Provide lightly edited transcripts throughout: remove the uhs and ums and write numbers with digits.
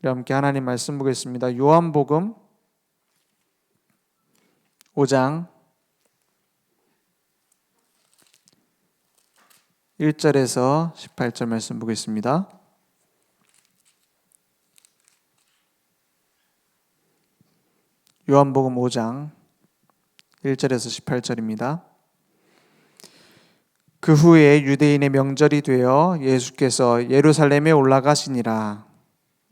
우리 함께 하나님 말씀 보겠습니다. 요한복음 5장 1절에서 18절 말씀 보겠습니다. 요한복음 5장 1절에서 18절입니다. 그 후에 유대인의 명절이 되어 예수께서 예루살렘에 올라가시니라.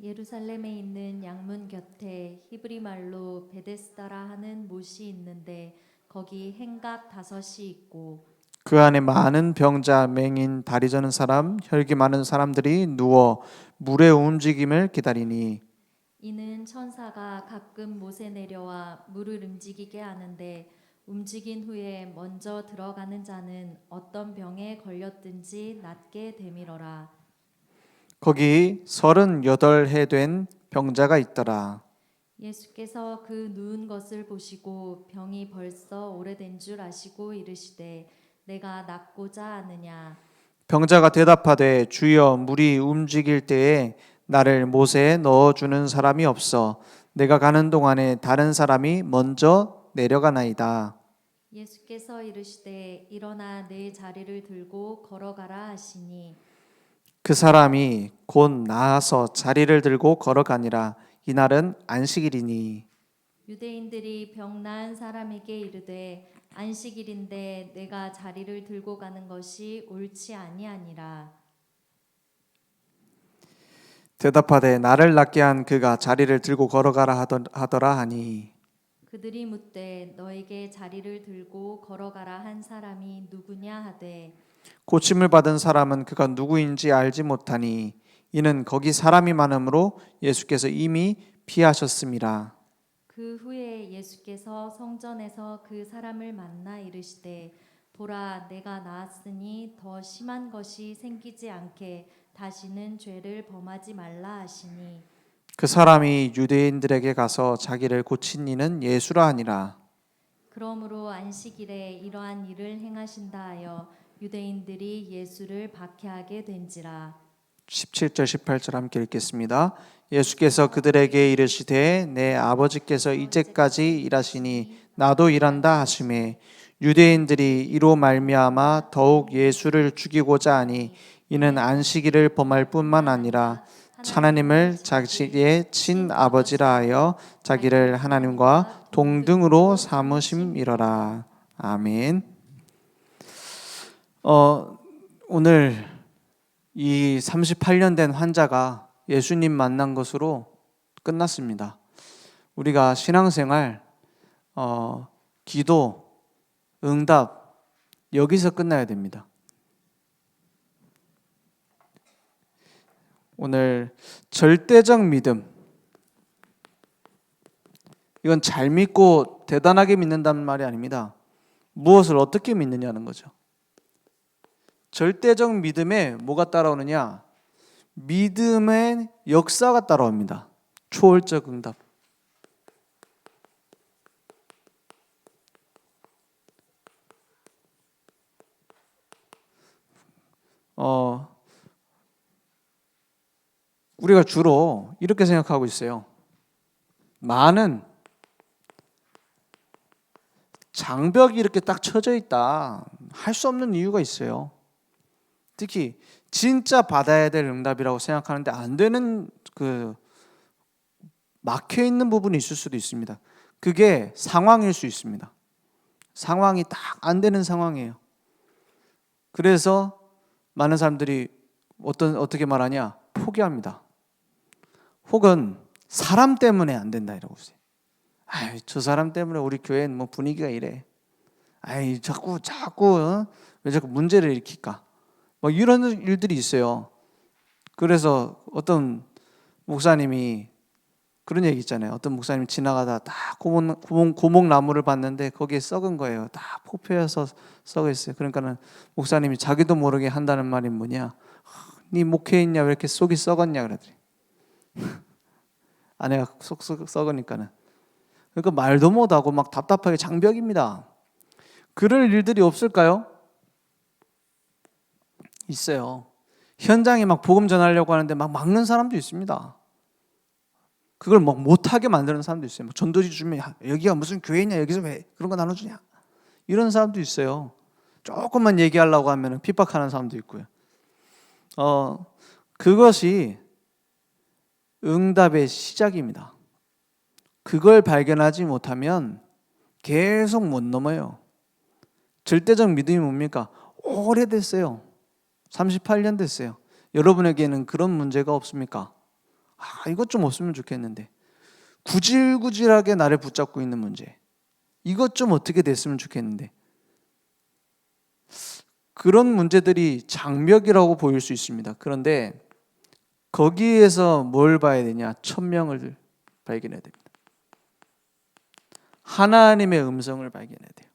예루살렘에 있는 양문 곁에 히브리 말로 베데스다라 하는 못이 있는데 거기 행각 5이 있고 그 안에 많은 병자, 맹인, 다리 저는 사람, 혈기 많은 사람들이 누워 물의 움직임을 기다리니 이는 천사가 가끔 못에 내려와 물을 움직이게 하는데 움직인 후에 먼저 들어가는 자는 어떤 병에 걸렸든지 낫게 되밀어라. 거기 38해 된 병자가 있더라. 예수께서 그 누운 것을 보시고 병이 벌써 오래된 줄 아시고 이르시되 내가 낫고자 하느냐. 병자가 대답하되 주여 물이 움직일 때에 나를 못에 넣어주는 사람이 없어 내가 가는 동안에 다른 사람이 먼저 내려가나이다. 예수께서 이르시되 일어나 내 자리를 들고 걸어가라 하시니 그 사람이 곧 나아서 자리를 들고 걸어가니라. 이날은 안식일이니 유대인들이 병 나은 사람에게 이르되 안식일인데 내가 자리를 들고 가는 것이 옳지 아니하니라. 대답하되 나를 낫게 한 그가 자리를 들고 걸어가라 하더라 하니 그들이 묻되 너에게 자리를 들고 걸어가라 한 사람이 누구냐 하되 고침을 받은 사람은 그가 누구인지 알지 못하니 이는 거기 사람이 많으므로 예수께서 이미 피하셨음이라. 그 후에 예수께서 성전에서 그 사람을 만나 이르시되 보라 내가 나았으니 더 심한 것이 생기지 않게 다시는 죄를 범하지 말라 하시니 그 사람이 유대인들에게 가서 자기를 고친 이는 예수라 하니라. 그러므로 안식일에 이러한 일을 행하신다 하여 유대인들이 예수를 박해하게 된지라. 17절 18절 함께 읽겠습니다. 예수께서 그들에게 이르시되 내 아버지께서 이제까지 일하시니 나도 일한다 하시매 유대인들이 이로 말미암아 더욱 예수를 죽이고자 하니 이는 안식일을 범할 뿐만 아니라 하나님을 자기의 친아버지라 하여 자기를 하나님과 동등으로 삼으심이러라. 아멘. 오늘 이 38년 된 환자가 예수님 만난 것으로 끝났습니다. 우리가 신앙생활, 기도, 응답 여기서 끝나야 됩니다. 오늘 절대적 믿음, 이건 잘 믿고 대단하게 믿는다는 말이 아닙니다. 무엇을 어떻게 믿느냐는 거죠. 절대적 믿음에 뭐가 따라오느냐? 믿음의 역사가 따라옵니다. 초월적 응답. 우리가 주로 이렇게 생각하고 있어요. 많은 장벽이 이렇게 딱 쳐져 있다. 할 수 없는 이유가 있어요. 특히 진짜 받아야 될 응답이라고 생각하는데 안 되는 막혀 있는 부분이 있을 수도 있습니다. 그게 상황일 수 있습니다. 상황이 딱 안 되는 상황이에요. 그래서 많은 사람들이 어떻게 말하냐? 포기합니다. 혹은 사람 때문에 안 된다 이러고 있어요. 저 사람 때문에 우리 교회는 뭐 분위기가 이래. 자꾸 왜 자꾸 문제를 일으킬까? 뭐 이런 일들이 있어요. 그래서 어떤 목사님이 그런 얘기 있잖아요. 어떤 목사님이 지나가다 딱 고목나무를 봤는데 거기에 썩은 거예요. 다 포표여서 썩어 있어요. 그러니까는 목사님이 자기도 모르게 한다는 말이 뭐냐? 네 목회했냐? 왜 이렇게 속이 썩었냐? 그러더니 아내가 속 썩으니까는. 그러니까 말도 못하고 막 답답하게 장벽입니다. 그럴 일들이 없을까요? 있어요. 현장에 막 복음 전하려고 하는데 막 막는 사람도 있습니다. 그걸 뭐 못하게 만드는 사람도 있어요. 뭐 전도지 주면 야, 여기가 무슨 교회냐, 여기서 왜 그런 거 나눠주냐, 이런 사람도 있어요. 조금만 얘기하려고 하면 핍박하는 사람도 있고요. 그것이 응답의 시작입니다. 그걸 발견하지 못하면 계속 못 넘어요. 절대적 믿음이 뭡니까? 오래됐어요. 38년 됐어요. 여러분에게는 그런 문제가 없습니까? 이것 좀 없으면 좋겠는데, 구질구질하게 나를 붙잡고 있는 문제, 이것 좀 어떻게 됐으면 좋겠는데, 그런 문제들이 장벽이라고 보일 수 있습니다. 그런데 거기에서 뭘 봐야 되냐? 천명을 발견해야 됩니다. 하나님의 음성을 발견해야 돼요.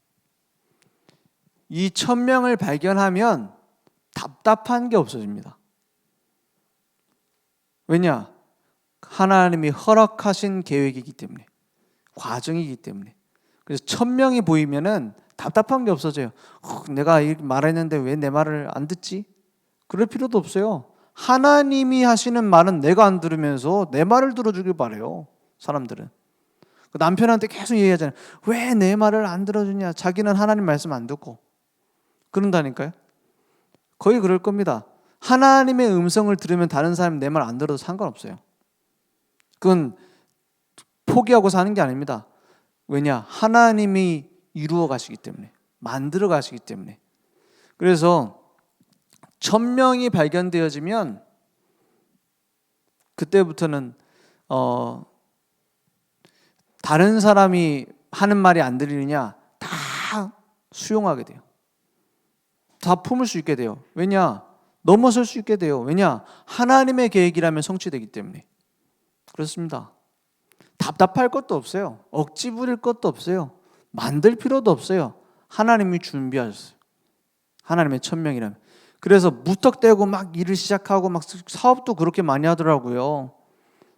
이 천명을 발견하면 답답한 게 없어집니다. 왜냐? 하나님이 허락하신 계획이기 때문에, 과정이기 때문에. 그래서 천명이 보이면은 답답한 게 없어져요. 내가 이렇게 말했는데 왜 내 말을 안 듣지? 그럴 필요도 없어요. 하나님이 하시는 말은 내가 안 들으면서 내 말을 들어주길 바래요. 사람들은 남편한테 계속 얘기하잖아요. 왜 내 말을 안 들어주냐? 자기는 하나님 말씀 안 듣고. 그런다니까요. 거의 그럴 겁니다. 하나님의 음성을 들으면 다른 사람이 내 말 안 들어도 상관없어요. 그건 포기하고 사는 게 아닙니다. 왜냐? 하나님이 이루어 가시기 때문에, 만들어 가시기 때문에. 그래서 천명이 발견되어지면 그때부터는 다른 사람이 하는 말이 안 들리느냐, 다 수용하게 돼요. 다 품을 수 있게 돼요. 왜냐? 넘어설 수 있게 돼요. 왜냐? 하나님의 계획이라면 성취되기 때문에. 그렇습니다. 답답할 것도 없어요. 억지 부릴 것도 없어요. 만들 필요도 없어요. 하나님이 준비하셨어요. 하나님의 천명이라면. 그래서 무턱대고 막 일을 시작하고 막 사업도 그렇게 많이 하더라고요.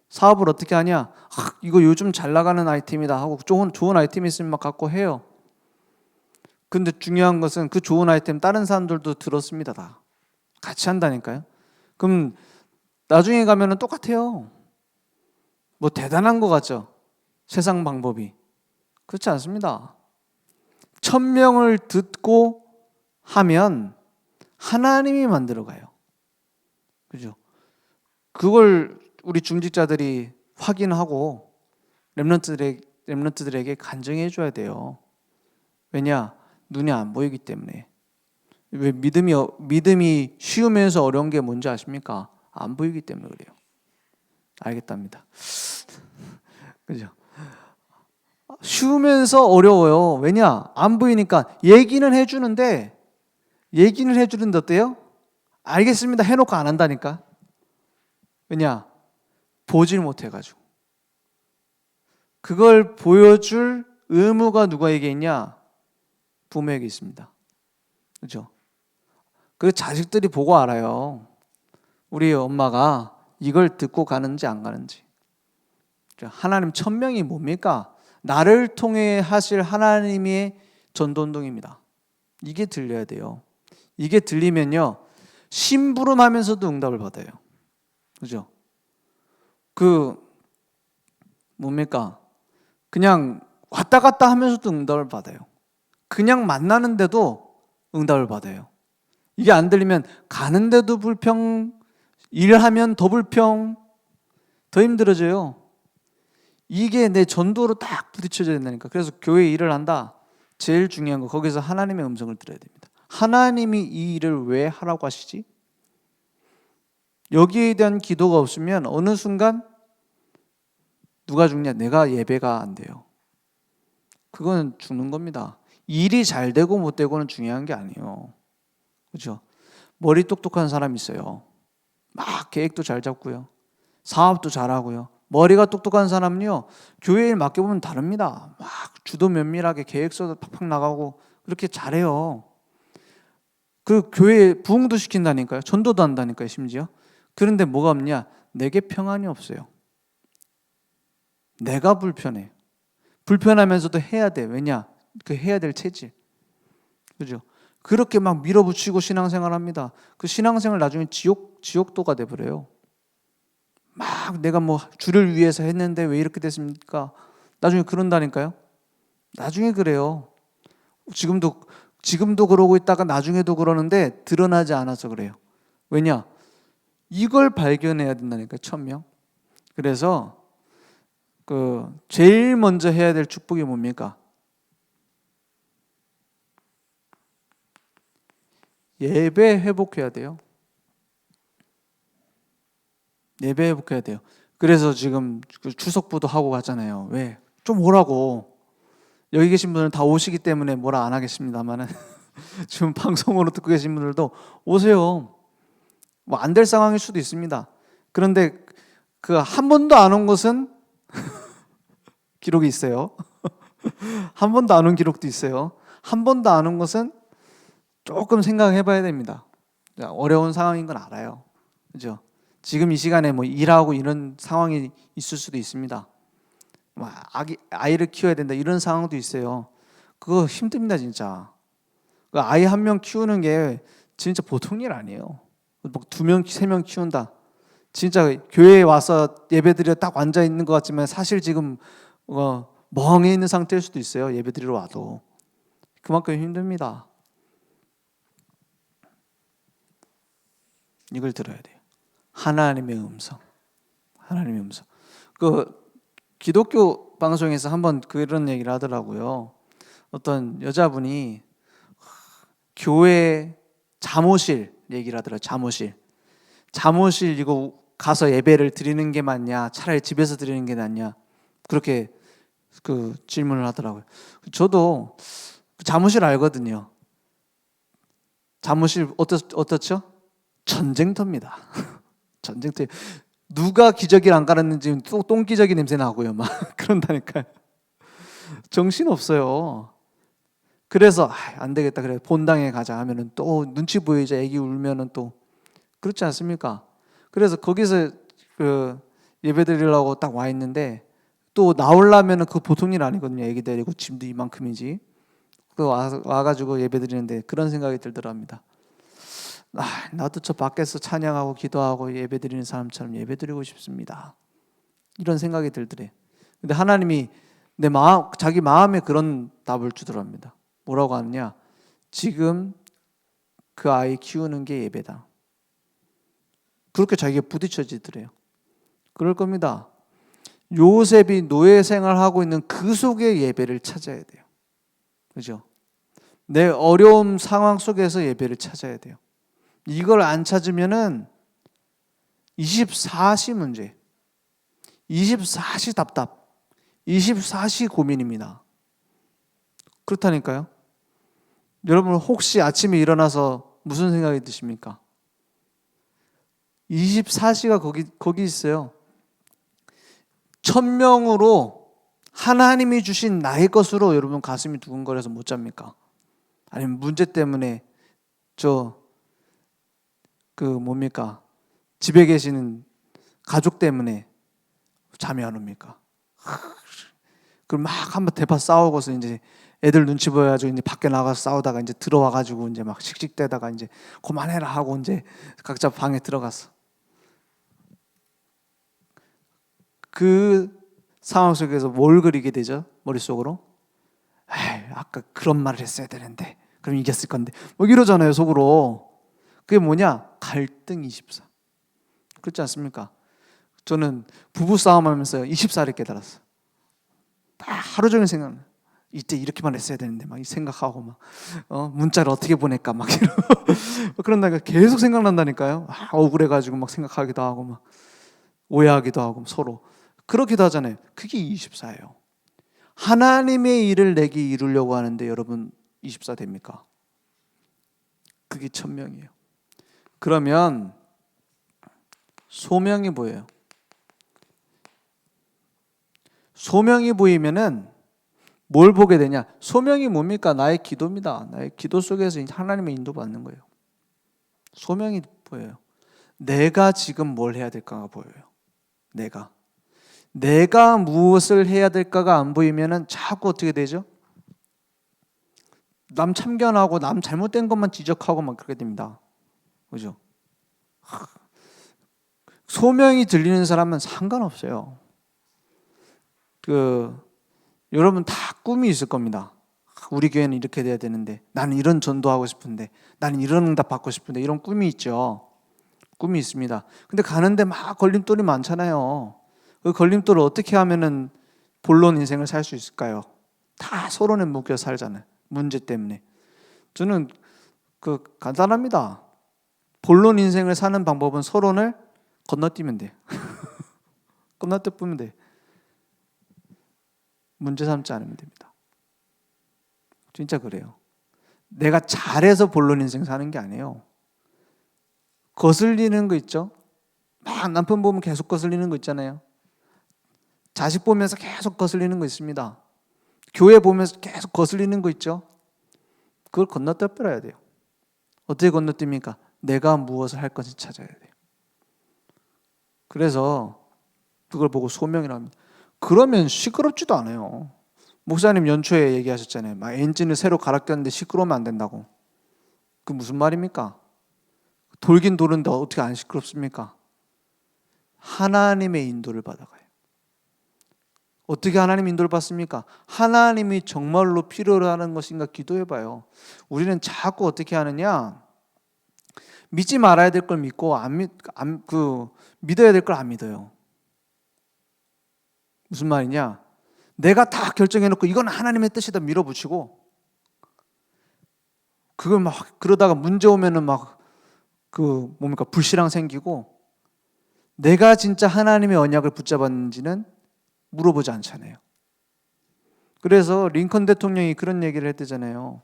사업을 어떻게 하냐? 이거 요즘 잘 나가는 아이템이다 하고 좋은 아이템이 있으면 막 갖고 해요. 근데 중요한 것은 그 좋은 아이템 다른 사람들도 들었습니다. 다 같이 한다니까요. 그럼 나중에 가면은 똑같아요. 뭐 대단한 것 같죠? 세상 방법이. 그렇지 않습니다. 천명을 듣고 하면 하나님이 만들어 가요. 그죠? 그걸 우리 중직자들이 확인하고 렘넌트들에게 간증해 줘야 돼요. 왜냐? 눈이 안 보이기 때문에. 왜 믿음이 쉬우면서 어려운 게 뭔지 아십니까? 안 보이기 때문에 그래요. 알겠답니다. 그죠? 쉬우면서 어려워요. 왜냐? 안 보이니까. 얘기는 해주는데 어때요? 알겠습니다 해놓고 안 한다니까. 왜냐? 보질 못해가지고. 그걸 보여줄 의무가 누구에게 있냐? 부모에게 있습니다. 그렇죠? 그 자식들이 보고 알아요. 우리 엄마가 이걸 듣고 가는지 안 가는지. 하나님 천명이 뭡니까? 나를 통해 하실 하나님의 전도운동입니다. 이게 들려야 돼요. 이게 들리면요, 심부름하면서도 응답을 받아요. 그죠? 뭡니까? 그냥 왔다 갔다 하면서도 응답을 받아요. 그냥 만나는데도 응답을 받아요. 이게 안 들리면 가는데도 불평, 일하면 더 불평, 더 힘들어져요. 이게 내 전도로 딱 부딪혀져야 된다니까. 그래서 교회 일을 한다. 제일 중요한 거, 거기서 하나님의 음성을 들어야 됩니다. 하나님이 이 일을 왜 하라고 하시지? 여기에 대한 기도가 없으면 어느 순간 누가 죽냐? 내가 예배가 안 돼요. 그건 죽는 겁니다. 일이 잘 되고 못 되고는 중요한 게 아니에요. 그렇죠? 머리 똑똑한 사람 있어요. 막 계획도 잘 잡고요. 사업도 잘하고요. 머리가 똑똑한 사람은요, 교회 일 맡겨보면 다릅니다. 막 주도 면밀하게 계획서도 팍팍 나가고 그렇게 잘해요. 그 교회에 부흥도 시킨다니까요. 전도도 한다니까요, 심지어. 그런데 뭐가 없냐? 내게 평안이 없어요. 내가 불편해. 불편하면서도 해야 돼. 왜냐? 그 해야 될 체질. 그죠? 그렇게 막 밀어붙이고 신앙생활 합니다. 그 신앙생활 나중에 지옥도가 돼버려요. 막 내가 뭐 주를 위해서 했는데 왜 이렇게 됐습니까? 나중에 그런다니까요. 나중에 그래요. 지금도 그러고 있다가 나중에도 그러는데 드러나지 않아서 그래요. 왜냐? 이걸 발견해야 된다니까요. 천명. 그래서 제일 먼저 해야 될 축복이 뭡니까? 예배 회복해야 돼요. 예배 회복해야 돼요. 그래서 지금 추석부도 하고 가잖아요. 왜? 좀 오라고. 여기 계신 분들은 다 오시기 때문에 뭐라 안 하겠습니다만은 지금 방송으로 듣고 계신 분들도 오세요. 뭐 안 될 상황일 수도 있습니다. 그런데 그 한 번도 안 온 것은 기록이 있어요. 한 번도 안 온 기록도 있어요. 한 번도 안 온 것은 조금 생각해 봐야 됩니다. 어려운 상황인 건 알아요. 그죠? 지금 이 시간에 뭐 일하고 이런 상황이 있을 수도 있습니다. 뭐 아이를 키워야 된다 이런 상황도 있어요. 그거 힘듭니다, 진짜. 그 아이 한 명 키우는 게 진짜 보통 일 아니에요. 뭐 두 명, 세 명 키운다. 진짜 교회에 와서 예배드려 딱 앉아 있는 것 같지만 사실 지금 멍해 있는 상태일 수도 있어요. 예배드리러 와도. 그만큼 힘듭니다. 이걸 들어야 돼요. 하나님의 음성. 하나님의 음성. 기독교 방송에서 한번 그런 얘기를 하더라고요. 어떤 여자분이 교회 잠옷실 얘기를 하더라고요. 잠옷실 이거 가서 예배를 드리는 게 맞냐, 차라리 집에서 드리는 게 낫냐, 그렇게 질문을 하더라고요. 저도 잠옷실 알거든요. 잠옷실 어떻죠? 전쟁터입니다. 전쟁터. 누가 기저귀를 안 갈았는지 똥기저귀 냄새 나고요. 막 그런다니까요. 정신 없어요. 그래서 안 되겠다. 그래 본당에 가자 하면은 또 눈치 보이자 애기 울면은 또 그렇지 않습니까? 그래서 거기서 예배 드리려고 딱 와 있는데 또 나오려면은 그 보통 일 아니거든요. 애기 데리고 짐도 이만큼이지. 또 와가지고 예배 드리는데 그런 생각이 들더랍니다. 나도 저 밖에서 찬양하고 기도하고 예배 드리는 사람처럼 예배 드리고 싶습니다. 이런 생각이 들더래. 근데 하나님이 자기 마음에 그런 답을 주더랍니다. 뭐라고 하느냐? 지금 그 아이 키우는 게 예배다. 그렇게 자기가 부딪혀지더래요. 그럴 겁니다. 요셉이 노예 생활하고 있는 그 속에 예배를 찾아야 돼요. 그죠? 내 어려움 상황 속에서 예배를 찾아야 돼요. 이걸 안 찾으면은 24시 문제, 24시 답답, 24시 고민입니다. 그렇다니까요. 여러분 혹시 아침에 일어나서 무슨 생각이 드십니까? 24시가 거기 있어요. 1000명으로 하나님이 주신 나의 것으로 여러분 가슴이 두근거려서 못 잡니까? 아니면 문제 때문에 집에 계시는 가족 때문에 잠이 안 옵니까? 그럼 막 한번 대파 싸우고서 이제 애들 눈치 보여가지고 이제 밖에 나가서 싸우다가 이제 들어와가지고 이제 막 씩씩대다가 이제 그만해라 하고 이제 각자 방에 들어갔어. 그 상황 속에서 뭘 그리게 되죠? 머릿속으로? 아까 그런 말을 했어야 되는데 그럼 이겼을 건데 뭐 이러잖아요 속으로. 그게 뭐냐? 갈등 24. 그렇지 않습니까? 저는 부부싸움하면서 24를 깨달았어요. 하루 종일 생각나. 이때 이렇게만 했어야 되는데 막 생각하고 막 문자를 어떻게 보낼까 막 그런다니까 계속 생각난다니까요. 억울해가지고 막 생각하기도 하고 막 오해하기도 하고 서로 그렇기도 하잖아요. 그게 24예요. 하나님의 일을 내게 이루려고 하는데 여러분 24 됩니까? 그게 1000명이에요. 그러면 소명이 보여요. 소명이 보이면은 뭘 보게 되냐? 소명이 뭡니까? 나의 기도입니다. 나의 기도 속에서 하나님의 인도받는 거예요. 소명이 보여요. 내가 지금 뭘 해야 될까가 보여요. 내가 무엇을 해야 될까가 안 보이면은 자꾸 어떻게 되죠? 남 참견하고 남 잘못된 것만 지적하고 막 그렇게 됩니다. 그죠? 소명이 들리는 사람은 상관없어요. 여러분 다 꿈이 있을 겁니다. 우리 교회는 이렇게 돼야 되는데, 나는 이런 전도하고 싶은데, 나는 이런 응답 받고 싶은데, 이런 꿈이 있죠. 꿈이 있습니다. 근데 가는데 막 걸림돌이 많잖아요. 그 걸림돌을 어떻게 하면은 본론 인생을 살 수 있을까요? 다 서론에 묶여 살잖아요. 문제 때문에. 저는 간단합니다. 본론 인생을 사는 방법은 서론을 건너뛰면 돼. 건너뛰면 돼. 문제 삼지 않으면 됩니다. 진짜 그래요. 내가 잘해서 본론 인생 사는 게 아니에요. 거슬리는 거 있죠? 막 남편 보면 계속 거슬리는 거 있잖아요. 자식 보면서 계속 거슬리는 거 있습니다. 교회 보면서 계속 거슬리는 거 있죠? 그걸 건너뛰어 버려야 돼요. 어떻게 건너뜁니까? 내가 무엇을 할 것인지 찾아야 돼요. 그래서 그걸 보고 소명이라고 합니다. 그러면 시끄럽지도 않아요. 목사님 연초에 얘기하셨잖아요. 막 엔진을 새로 갈아 꼈는데 시끄러우면 안 된다고. 그 무슨 말입니까? 돌긴 도는데 어떻게 안 시끄럽습니까? 하나님의 인도를 받아가요. 어떻게 하나님 인도를 받습니까? 하나님이 정말로 필요로 하는 것인가 기도해봐요. 우리는 자꾸 어떻게 하느냐? 믿지 말아야 될 걸 믿고 믿어야 될 걸 안 믿어요. 무슨 말이냐? 내가 다 결정해놓고 이건 하나님의 뜻이다 밀어붙이고, 그걸 막 그러다가 문제 오면은 불신앙 생기고, 내가 진짜 하나님의 언약을 붙잡았는지는 물어보지 않잖아요. 그래서 링컨 대통령이 그런 얘기를 했대잖아요.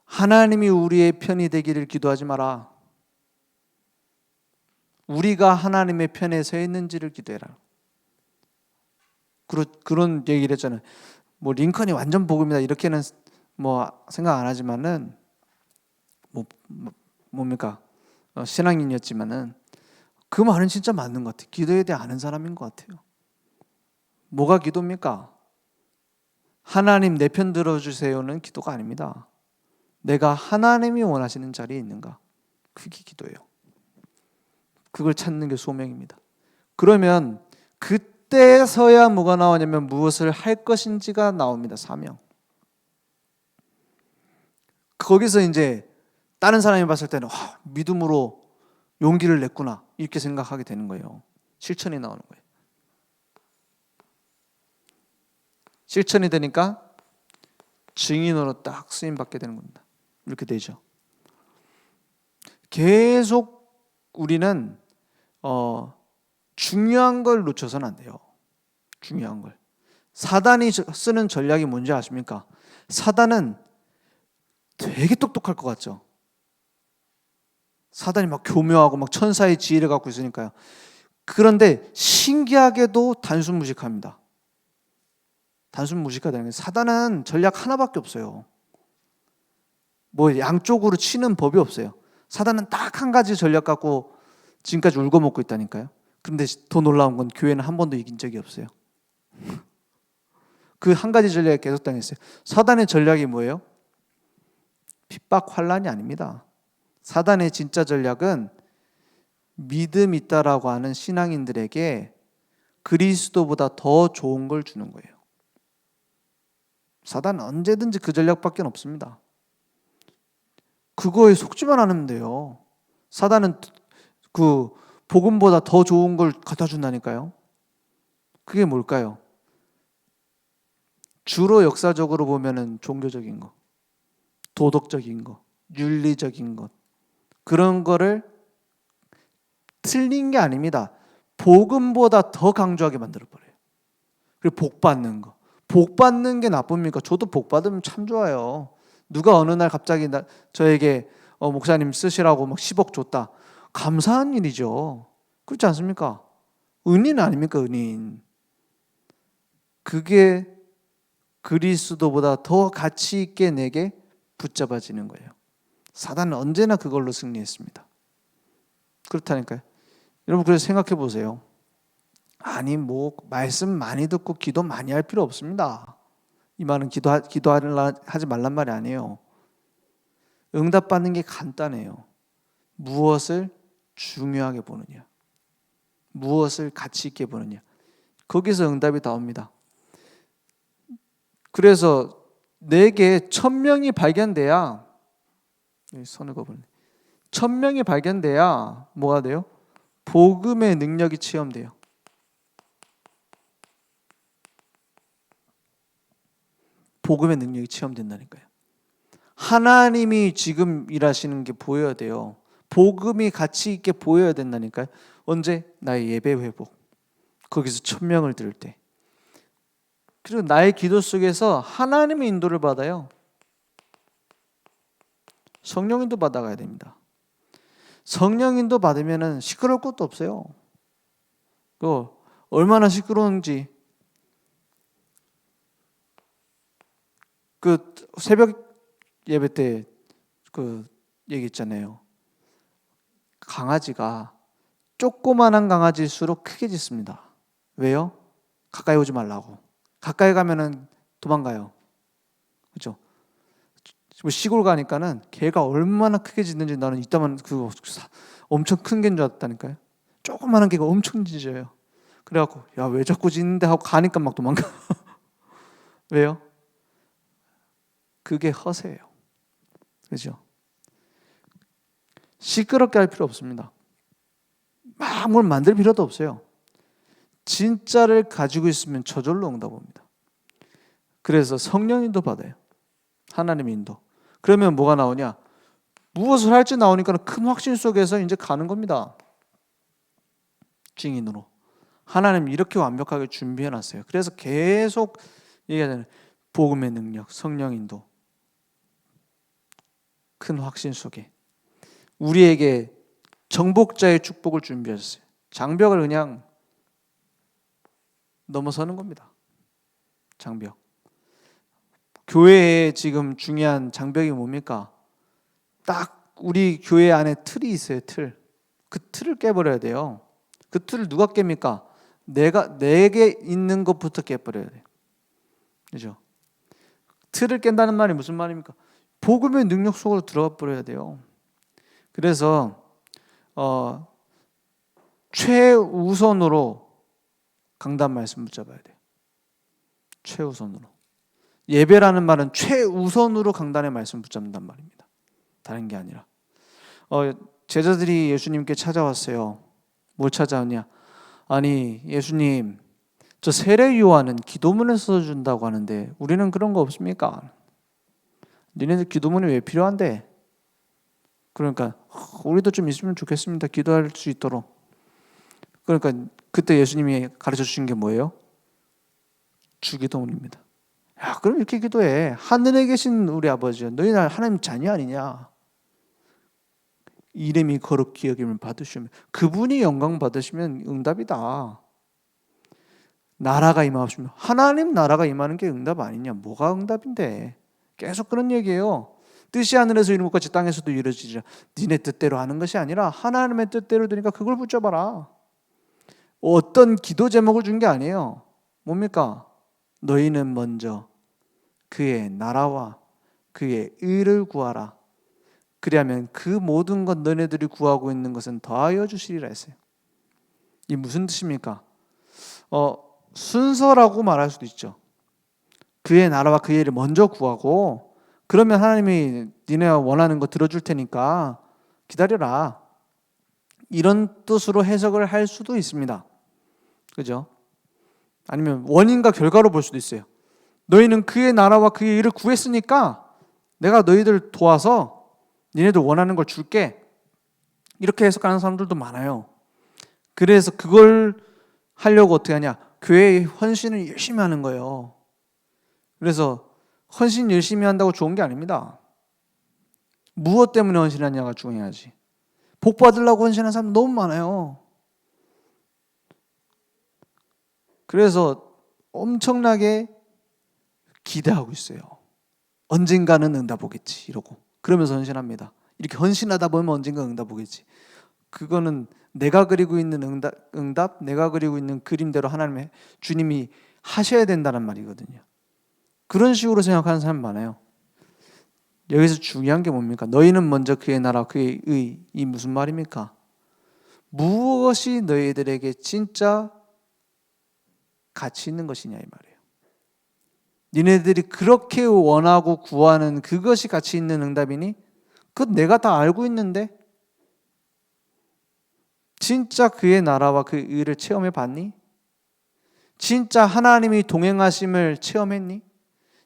하나님이 우리의 편이 되기를 기도하지 마라. 우리가 하나님의 편에 서 있는지를 기도해라. 그런 얘기를 했잖아요. 링컨이 완전 복음이다 이렇게는 생각 안 하지만은 신앙인이었지만은 그 말은 진짜 맞는 것 같아요. 기도에 대해 아는 사람인 것 같아요. 뭐가 기도입니까? 하나님 내 편 들어주세요는 기도가 아닙니다. 내가 하나님이 원하시는 자리에 있는가? 그게 기도예요. 그걸 찾는 게 소명입니다. 그러면 그때서야 뭐가 나오냐면 무엇을 할 것인지가 나옵니다. 사명. 거기서 이제 다른 사람이 봤을 때는 믿음으로 용기를 냈구나 이렇게 생각하게 되는 거예요. 실천이 나오는 거예요. 실천이 되니까 증인으로 딱 쓰임 받게 되는 겁니다. 이렇게 되죠. 계속 우리는 중요한 걸 놓쳐서는 안 돼요. 중요한 걸. 사단이 쓰는 전략이 뭔지 아십니까? 사단은 되게 똑똑할 것 같죠. 사단이 막 교묘하고 막 천사의 지혜를 갖고 있으니까요. 그런데 신기하게도 단순 무식합니다. 단순 무식하다는 게 사단은 전략 하나밖에 없어요. 양쪽으로 치는 법이 없어요. 사단은 딱 한 가지 전략 갖고 지금까지 울고 먹고 있다니까요. 그런데 더 놀라운 건 교회는 한 번도 이긴 적이 없어요. 그 한 가지 전략에 계속 당했어요. 사단의 전략이 뭐예요? 핍박, 환난이 아닙니다. 사단의 진짜 전략은 믿음 있다라고 하는 신앙인들에게 그리스도보다 더 좋은 걸 주는 거예요. 사단은 언제든지 그 전략밖에 없습니다. 그거에 속지만 않으면 돼요. 사단은 그 복음보다 더 좋은 걸 갖다 준다니까요. 그게 뭘까요? 주로 역사적으로 보면은 종교적인 거, 도덕적인 거, 윤리적인 것, 그런 거를 틀린 게 아닙니다. 복음보다 더 강조하게 만들어버려요. 그리고 복 받는 거. 복 받는 게 나쁩니까? 저도 복 받으면 참 좋아요. 누가 어느 날 갑자기 저에게 목사님 쓰시라고 막 10억 줬다. 감사한 일이죠. 그렇지 않습니까? 은인 아닙니까? 은인. 그게 그리스도보다 더 가치 있게 내게 붙잡아지는 거예요. 사단은 언제나 그걸로 승리했습니다. 그렇다니까요. 여러분 그래서 생각해 보세요. 아니 말씀 많이 듣고 기도 많이 할 필요 없습니다. 이 말은 하지 말란 말이 아니에요. 응답받는 게 간단해요. 무엇을 중요하게 보느냐, 무엇을 가치 있게 보느냐, 거기서 응답이 나옵니다. 그래서 내게 1000명이 발견돼야, 손을 거보네, 1000명이 발견돼야 뭐가 돼요? 복음의 능력이 체험돼요. 복음의 능력이 체험된다니까요. 하나님이 지금 일하시는 게 보여야 돼요. 복음이 가치 있게 보여야 된다니까요. 언제? 나의 예배 회복, 거기서 1000명을 들을 때. 그리고 나의 기도 속에서 하나님의 인도를 받아요. 성령 인도 받아가야 됩니다. 성령 인도 받으면 시끄러울 것도 없어요. 그 얼마나 시끄러운지, 그 새벽 예배 때 그 얘기 있잖아요. 강아지가 조그만한 강아지일수록 크게 짖습니다. 왜요? 가까이 오지 말라고. 가까이 가면은 도망가요. 그렇죠? 시골 가니까는 개가 얼마나 크게 짖는지 나는 이따만 그거 엄청 큰 개인 줄 알았다니까요. 조그만한 개가 엄청 짖어요. 그래갖고 야, 왜 자꾸 짖는데 하고 가니까 막 도망가. 왜요? 그게 허세예요. 그렇죠? 시끄럽게 할 필요 없습니다. 막 뭘 만들 필요도 없어요. 진짜를 가지고 있으면 저절로 응답합니다. 그래서 성령 인도 받아요. 하나님 인도. 그러면 뭐가 나오냐? 무엇을 할지 나오니까 큰 확신 속에서 이제 가는 겁니다. 증인으로. 하나님 이렇게 완벽하게 준비해 놨어요. 그래서 계속 얘기하잖아요. 복음의 능력, 성령 인도. 큰 확신 속에 우리에게 정복자의 축복을 준비하셨어요. 장벽을 그냥 넘어서는 겁니다. 장벽. 교회에 지금 중요한 장벽이 뭡니까? 딱 우리 교회 안에 틀이 있어요. 틀. 그 틀을 깨버려야 돼요. 그 틀을 누가 깹니까? 내게 있는 것부터 깨버려야 돼요. 그죠? 틀을 깬다는 말이 무슨 말입니까? 복음의 능력 속으로 들어가 버려야 돼요. 그래서 최우선으로 강단 말씀 붙잡아야 돼요. 최우선으로. 예배라는 말은 최우선으로 강단의 말씀 붙잡는단 말입니다. 다른 게 아니라. 제자들이 예수님께 찾아왔어요. 뭘 찾아왔냐? 아니 예수님, 저 세례 요한은 기도문을 써준다고 하는데 우리는 그런 거 없습니까? 니네들 기도문이 왜 필요한데? 그러니까 우리도 좀 있으면 좋겠습니다. 기도할 수 있도록. 그러니까 그때 예수님이 가르쳐 주신 게 뭐예요? 주기도문입니다. 야, 그럼 이렇게 기도해. 하늘에 계신 우리 아버지야, 너희는 하나님 자녀 아니냐? 이름이 거룩히 여김을 받으시면, 그분이 영광 받으시면 응답이다. 나라가 임하시면, 하나님 나라가 임하는 게 응답 아니냐? 뭐가 응답인데? 계속 그런 얘기예요. 뜻이 하늘에서 이룬 것 같이 땅에서도 이루어지리라. 니네 뜻대로 하는 것이 아니라 하나님의 뜻대로 되니까 그걸 붙잡아라. 어떤 기도 제목을 준 게 아니에요. 뭡니까? 너희는 먼저 그의 나라와 그의 의를 구하라. 그리하면 그 모든 것 너네들이 구하고 있는 것은 더하여 주시리라 했어요. 이 무슨 뜻입니까? 순서라고 말할 수도 있죠. 그의 나라와 그의 의를 먼저 구하고, 그러면 하나님이 니네가 원하는 거 들어줄 테니까 기다려라. 이런 뜻으로 해석을 할 수도 있습니다. 그죠? 아니면 원인과 결과로 볼 수도 있어요. 너희는 그의 나라와 그의 의를 구했으니까 내가 너희들 도와서 니네들 원하는 걸 줄게. 이렇게 해석하는 사람들도 많아요. 그래서 그걸 하려고 어떻게 하냐? 교회의 헌신을 열심히 하는 거예요. 그래서 헌신 열심히 한다고 좋은 게 아닙니다. 무엇 때문에 헌신하냐가 중요하지. 복 받으려고 헌신하는 사람 너무 많아요. 그래서 엄청나게 기대하고 있어요. 언젠가는 응답 오겠지 이러고. 그러면서 헌신합니다. 이렇게 헌신하다 보면 언젠가 응답 오겠지. 그거는 내가 그리고 있는 응답, 내가 그리고 있는 그림대로 하나님의 주님이 하셔야 된다는 말이거든요. 그런 식으로 생각하는 사람 많아요. 여기서 중요한 게 뭡니까? 너희는 먼저 그의 나라, 그의 의, 이 무슨 말입니까? 무엇이 너희들에게 진짜 가치 있는 것이냐 이 말이에요. 니네들이 그렇게 원하고 구하는 그것이 가치 있는 응답이니? 그건 내가 다 알고 있는데? 진짜 그의 나라와 그 의를 체험해 봤니? 진짜 하나님이 동행하심을 체험했니?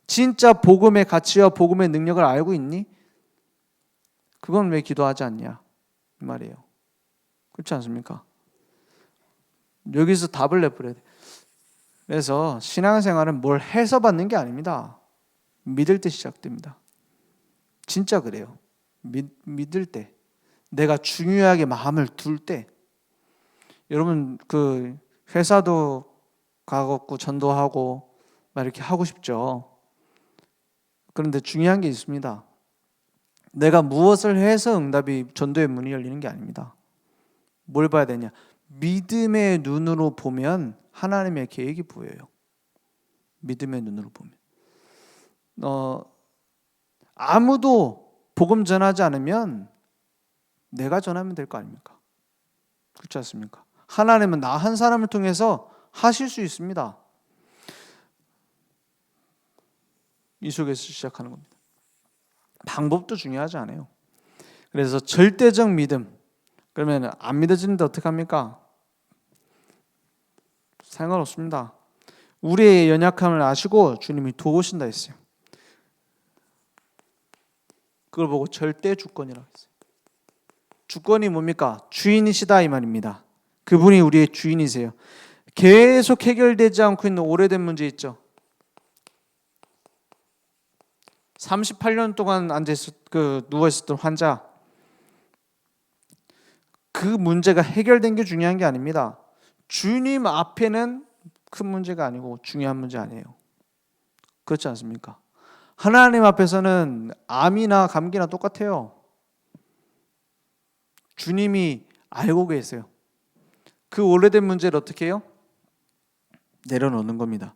진짜 복음의 가치와 복음의 능력을 알고 있니? 그건 왜 기도하지 않냐 이 말이에요. 그렇지 않습니까? 여기서 답을 내버려야 돼. 그래서 신앙생활은 뭘 해서 받는 게 아닙니다. 믿을 때 시작됩니다. 진짜 그래요. 믿을 때, 내가 중요하게 마음을 둘 때. 여러분 그 회사도 가고 전도하고 막 이렇게 하고 싶죠. 그런데 중요한 게 있습니다. 내가 무엇을 해서 응답이 전도의 문이 열리는 게 아닙니다. 뭘 봐야 되냐? 믿음의 눈으로 보면 하나님의 계획이 보여요. 믿음의 눈으로 보면. 아무도 복음 전하지 않으면 내가 전하면 될 거 아닙니까? 그렇지 않습니까? 하나님은 나 한 사람을 통해서 하실 수 있습니다. 이 속에서 시작하는 겁니다. 방법도 중요하지 않아요. 그래서 절대적 믿음. 그러면 안 믿어지는데 어떡합니까? 상관없습니다. 우리의 연약함을 아시고 주님이 도우신다 했어요. 그걸 보고 절대 주권이라고 했어요. 주권이 뭡니까? 주인이시다 이 말입니다. 그분이 우리의 주인이세요. 계속 해결되지 않고 있는 오래된 문제 있죠. 38년 동안 누워있었던 환자, 그 문제가 해결된 게 중요한 게 아닙니다. 주님 앞에는 큰 문제가 아니고 중요한 문제 아니에요. 그렇지 않습니까? 하나님 앞에서는 암이나 감기나 똑같아요. 주님이 알고 계세요. 그 오래된 문제를 어떻게 해요? 내려놓는 겁니다.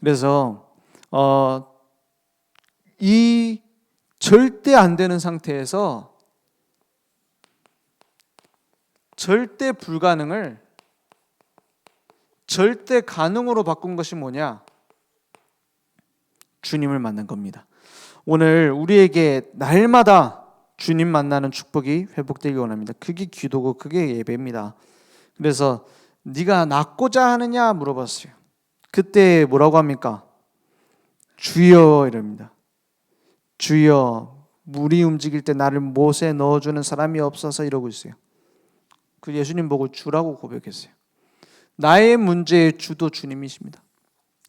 그래서 이 절대 안 되는 상태에서 절대 불가능을 절대 가능으로 바꾼 것이 뭐냐? 주님을 만난 겁니다. 오늘 우리에게 날마다 주님 만나는 축복이 회복되기 원합니다. 그게 기도고 그게 예배입니다. 그래서 네가 낫고자 하느냐 물어봤어요. 그때 뭐라고 합니까? 주여 이럽니다. 주여, 물이 움직일 때 나를 못에 넣어주는 사람이 없어서 이러고 있어요. 그 예수님 보고 주라고 고백했어요. 나의 문제의 주도 주님이십니다.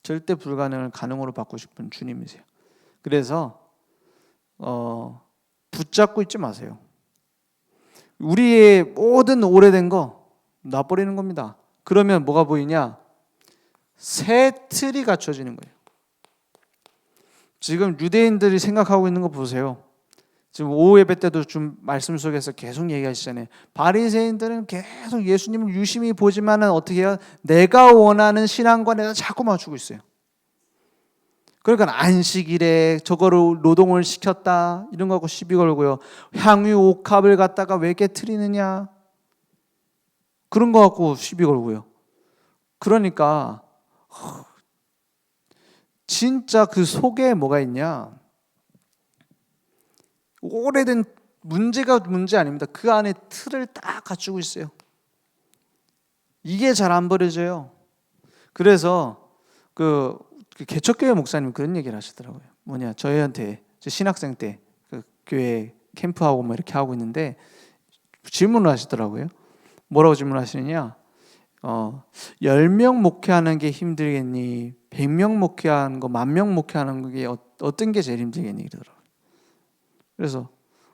절대 불가능을 가능으로 바꾸고 싶은 주님이세요. 그래서 붙잡고 있지 마세요. 우리의 모든 오래된 거 놔버리는 겁니다. 그러면 뭐가 보이냐? 새 틀이 갖춰지는 거예요. 지금 유대인들이 생각하고 있는 거 보세요. 지금 오후 예배 때도 좀 말씀 속에서 계속 얘기하시잖아요. 바리새인들은 계속 예수님을 유심히 보지만은 어떻게 해요? 내가 원하는 신앙관에다 자꾸 맞추고 있어요. 그러니까 안식일에 저거를 노동을 시켰다 이런 거 갖고 시비 걸고요. 향유 옥합을 갖다가 왜 깨트리느냐 그런 거 갖고 시비 걸고요. 그러니까 진짜 그 속에 뭐가 있냐? 오래된 문제가 문제 아닙니다. 그 안에 틀을 딱 갖추고 있어요. 이게 잘 안 버려져요. 그래서 그 개척교회 목사님 그런 얘기를 하시더라고요. 뭐냐, 저희한테 신학생 때 그 교회 캠프하고 뭐 이렇게 하고 있는데 질문을 하시더라고요. 뭐라고 질문하시느냐? 10명 목회하는 게 힘들겠니? 100명 목회하는 거, 10,000명 목회하는 게 어떤 게 제일 힘들겠니? 이러더라고요. 그래서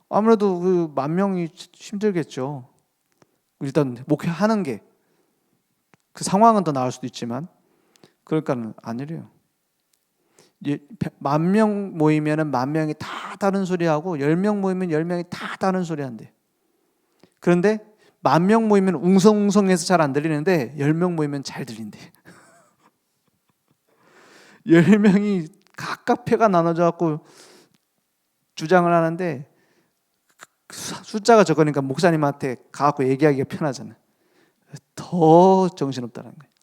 아무래도 그 10,000명이 힘들겠죠. 일단 목회하는 게 그 상황은 더 나을 수도 있지만 그러니까는 아니래요. 10,000명 모이면은 10,000명이 다 다른 소리 하고 10명 모이면 10명이 다 다른 소리 한대. 그런데 10,000명 모이면 웅성웅성해서 잘 안 들리는데 10명 모이면 잘 들린대. 10명이 각각 패가 나눠져 갖고 주장을 하는데 숫자가 적으니까 목사님한테 가갖고 얘기하기가 편하잖아요. 더 정신없다는 거예요.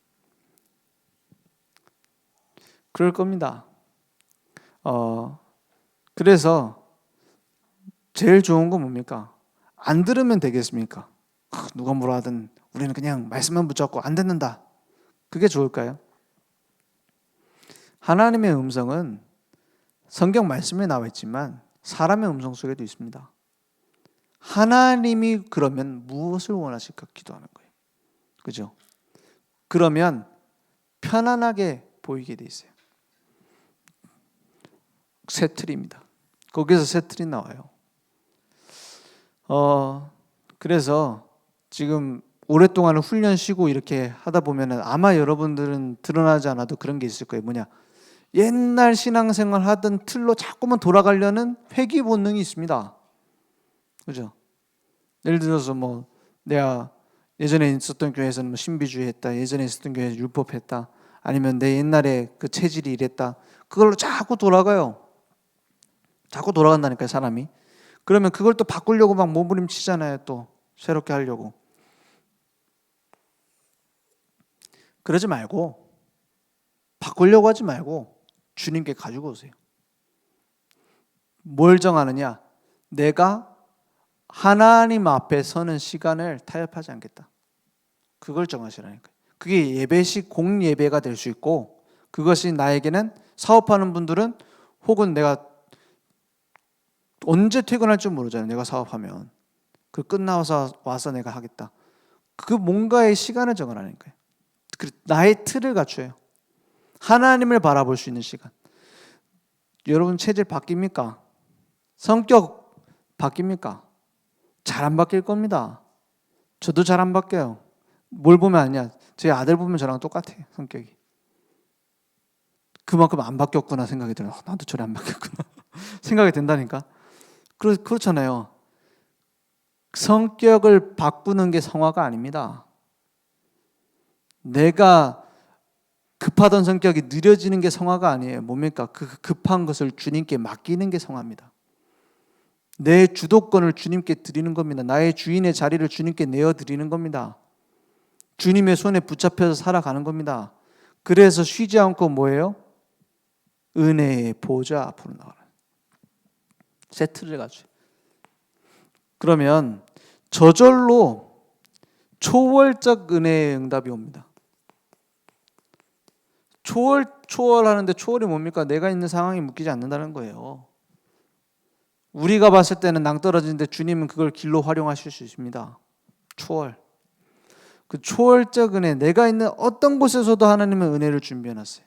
그럴 겁니다. 그래서 제일 좋은 건 뭡니까? 안 들으면 되겠습니까? 누가 뭐라 하든 우리는 그냥 말씀만 붙잡고 안 듣는다. 그게 좋을까요? 하나님의 음성은 성경 말씀에 나와 있지만 사람의 음성 속에도 있습니다. 하나님이 그러면 무엇을 원하실까 기도하는 거예요. 그죠? 그러면 편안하게 보이게 돼 있어요. 새 틀입니다. 거기서 새 틀이 나와요. 그래서 지금 오랫동안 훈련 쉬고 이렇게 하다 보면은 아마 여러분들은 드러나지 않아도 그런 게 있을 거예요. 뭐냐? 옛날 신앙생활 하던 틀로 자꾸만 돌아가려는 회귀 본능이 있습니다. 그죠? 예를 들어서 뭐 내가 예전에 있었던 교회에서는 뭐 신비주의 했다. 예전에 있었던 교회에서 율법했다. 아니면 내 옛날에 그 체질이 이랬다. 그걸로 자꾸 돌아가요. 자꾸 돌아간다니까요, 사람이. 그러면 그걸 또 바꾸려고 막 몸부림치잖아요. 또 새롭게 하려고. 그러지 말고 바꾸려고 하지 말고 주님께 가지고 오세요. 뭘 정하느냐? 내가 하나님 앞에 서는 시간을 타협하지 않겠다. 그걸 정하시라니까요. 그게 예배식 공예배가 될 수 있고, 그것이 나에게는 사업하는 분들은 혹은 내가 언제 퇴근할 줄 모르잖아요. 내가 사업하면 그 끝나서 와서 내가 하겠다. 그 뭔가의 시간을 정하라니까요. 나의 틀을 갖춰요. 하나님을 바라볼 수 있는 시간. 여러분 체질 바뀝니까? 성격 바뀝니까? 잘 안 바뀔 겁니다. 저도 잘 안 바뀌어요. 뭘 보면 아니야. 제 아들 보면 저랑 똑같아요. 성격이. 그만큼 안 바뀌었구나 생각이 들어요. 나도 저리 안 바뀌었구나 생각이 든다니까. 그렇잖아요. 성격을 바꾸는 게 성화가 아닙니다. 내가 급하던 성격이 느려지는 게 성화가 아니에요. 뭡니까? 그 급한 것을 주님께 맡기는 게 성화입니다. 내 주도권을 주님께 드리는 겁니다. 나의 주인의 자리를 주님께 내어드리는 겁니다. 주님의 손에 붙잡혀서 살아가는 겁니다. 그래서 쉬지 않고 뭐예요? 은혜의 보좌 앞으로 나가라. 세트를 가지고. 그러면 저절로 초월적 은혜의 응답이 옵니다. 초월하는데 초월이 뭡니까? 내가 있는 상황에 묶이지 않는다는 거예요. 우리가 봤을 때는 낭떠러지인데 주님은 그걸 길로 활용하실 수 있습니다. 초월. 그 초월적 은혜, 내가 있는 어떤 곳에서도 하나님은 은혜를 준비해놨어요.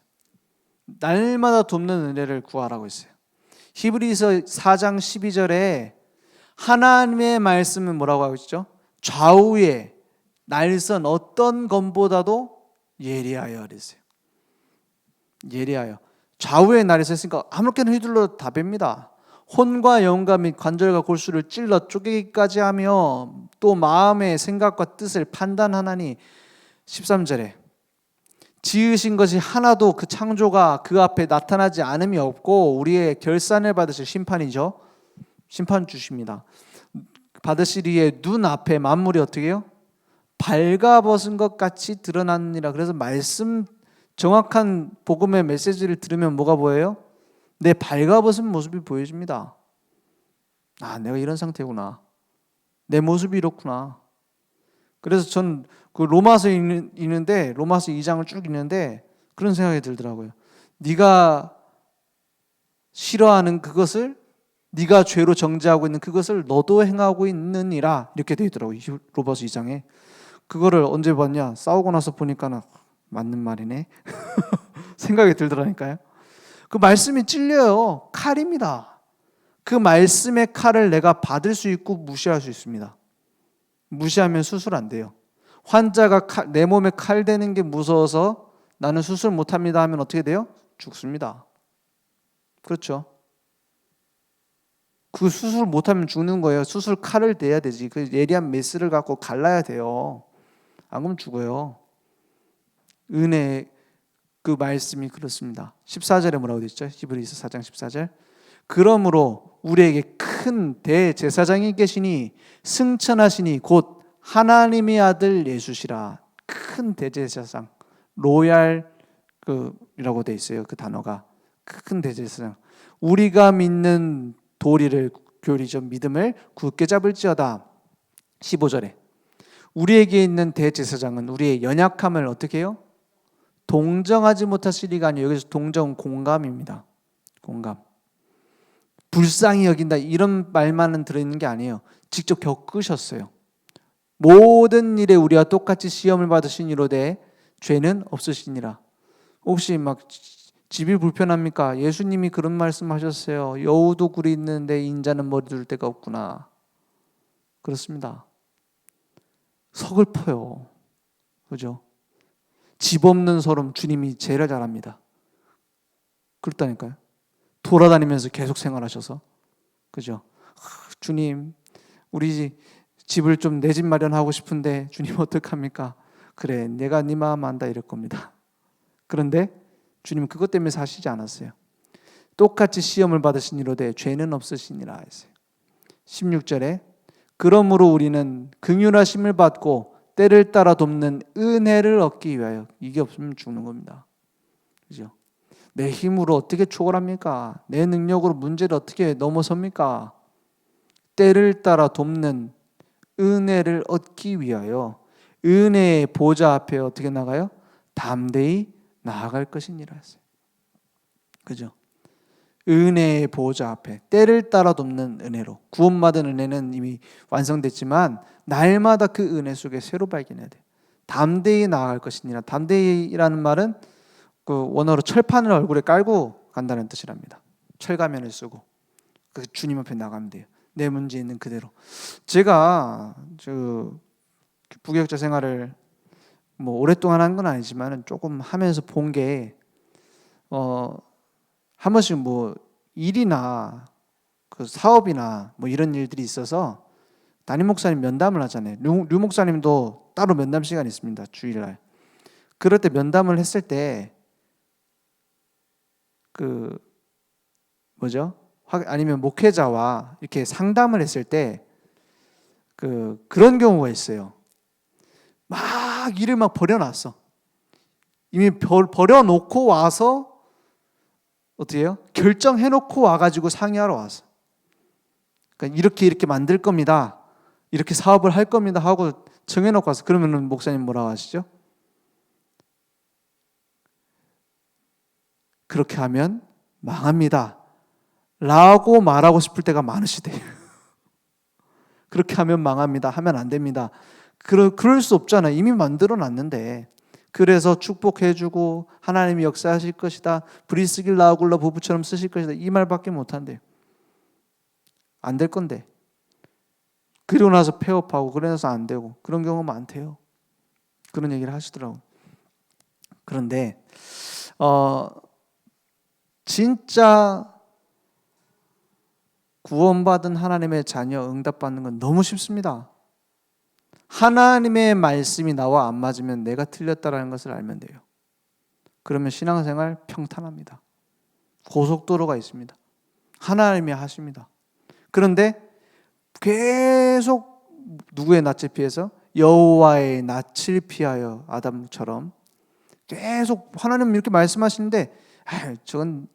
날마다 돕는 은혜를 구하라고 했어요. 히브리서 4장 12절에 하나님의 말씀은 뭐라고 하고 있죠? 좌우에 날선 어떤 검보다도 예리하여 그랬어요. 예리하여. 좌우에 날이 섰으니까 아무렇게나 휘둘러 다 뺍니다. 혼과 영과 및 관절과 골수를 찔러 쪼개기까지 하며 또 마음의 생각과 뜻을 판단하나니 13절에 지으신 것이 하나도 그 창조가 그 앞에 나타나지 않음이 없고 우리의 결산을 받으실 심판이죠. 심판 주십니다. 받으시리에 눈 앞에 만물이 어떻게 해요? 발가벗은 것 같이 드러나느니라. 그래서 말씀 정확한 복음의 메시지를 들으면 뭐가 보여요? 내 발가벗은 모습이 보여집니다. 아, 내가 이런 상태구나. 내 모습이 이렇구나. 그래서 전 그 로마서 읽는데 로마서 2장을 쭉 읽는데 그런 생각이 들더라고요. 네가 싫어하는 그것을 네가 죄로 정죄하고 있는 그것을 너도 행하고 있느니라 이렇게 되어 있더라고요. 로마서 2장에. 그거를 언제 봤냐? 싸우고 나서 보니까 맞는 말이네. 생각이 들더라니까요. 그 말씀이 찔려요. 칼입니다. 그 말씀의 칼을 내가 받을 수 있고 무시할 수 있습니다. 무시하면 수술 안 돼요. 환자가 내 몸에 칼 대는 게 무서워서 나는 수술 못합니다 하면 어떻게 돼요? 죽습니다. 그렇죠? 그 수술 못하면 죽는 거예요. 수술 칼을 대야 되지. 그 예리한 메스를 갖고 갈라야 돼요. 안 그러면 죽어요. 은혜 그 말씀이 그렇습니다. 14절에 뭐라고 되어 있죠? 히브리서 4장 14절. 그러므로 우리에게 큰 대제사장이 계시니 승천하시니 곧 하나님의 아들 예수시라. 큰 대제사장, 로얄 이라고 돼 있어요. 그 단어가 큰 대제사장. 우리가 믿는 도리를 교리죠. 믿음을 굳게 잡을지어다. 15절에 우리에게 있는 대제사장은 우리의 연약함을 어떻게 해요? 동정하지 못하시리가 아니에요. 여기서 동정은 공감입니다. 공감. 불쌍히 여긴다 이런 말만은 들어있는 게 아니에요. 직접 겪으셨어요. 모든 일에 우리와 똑같이 시험을 받으시니로되 죄는 없으시니라. 혹시 막 집이 불편합니까? 예수님이 그런 말씀하셨어요. 여우도 굴이 있는데 인자는 머리 둘 데가 없구나. 그렇습니다. 서글퍼요. 그죠? 집 없는 사람 주님이 제일 잘합니다. 그렇다니까요. 돌아다니면서 계속 생활하셔서. 그죠? 주님, 우리 집을 좀 내 집 마련하고 싶은데 주님 어떡합니까? 그래, 내가 네 마음 안다 이럴 겁니다. 그런데 주님은 그것 때문에 사시지 않았어요. 똑같이 시험을 받으시니로되 죄는 없으시니라 했어요. 16절에 그러므로 우리는 긍휼하심을 받고 때를 따라 돕는 은혜를 얻기 위하여. 이게 없으면 죽는 겁니다. 그죠? 내 힘으로 어떻게 초월합니까? 내 능력으로 문제를 어떻게 넘어섭니까? 때를 따라 돕는 은혜를 얻기 위하여 은혜의 보좌 앞에 어떻게 나가요? 담대히 나아갈 것이니라 했어요. 그죠? 은혜의 보좌 앞에 때를 따라 돕는 은혜로. 구원받은 은혜는 이미 완성됐지만 날마다 그 은혜 속에 새로 발견해야 돼요. 담대히 나아갈 것이니라. 담대히라는 말은 그 원어로 철판을 얼굴에 깔고 간다는 뜻이랍니다. 철가면을 쓰고 그 주님 앞에 나가면 돼요. 내 문제 있는 그대로. 제가 부교육자 생활을 뭐 오랫동안 한 건 아니지만 조금 하면서 본 게 한 번씩 뭐 일이나 그 사업이나 뭐 이런 일들이 있어서 담임 목사님 면담을 하잖아요. 류 목사님도 따로 면담 시간이 있습니다. 주일날. 그럴 때 면담을 했을 때 아니면 목회자와 이렇게 상담을 했을 때 그런 경우가 있어요. 막 일을 막 버려놨어. 이미 버려놓고 와서 어떻게 해요? 결정해놓고 와가지고 상의하러 왔어. 그러니까 이렇게 만들 겁니다. 이렇게 사업을 할 겁니다 하고 정해놓고 왔어. 그러면 목사님 뭐라고 하시죠? 그렇게 하면 망합니다 라고 말하고 싶을 때가 많으시대요. 그렇게 하면 망합니다. 하면 안 됩니다. 그럴 수 없잖아. 이미 만들어 놨는데. 그래서 축복해주고 하나님이 역사하실 것이다. 브리스길라 아굴라 부부처럼 쓰실 것이다. 이 말밖에 못한대요. 안 될 건데. 그리고 나서 폐업하고 그래서 안 되고 그런 경우가 많대요. 그런 얘기를 하시더라고요. 그런데 진짜 구원받은 하나님의 자녀 응답받는 건 너무 쉽습니다. 하나님의 말씀이 나와 안 맞으면 내가 틀렸다라는 것을 알면 돼요. 그러면 신앙생활 평탄합니다. 고속도로가 있습니다. 하나님이 하십니다. 그런데 계속 누구의 낯을 피해서? 여호와의 낯을 피하여 아담처럼 계속 하나님 이렇게 말씀하시는데 저건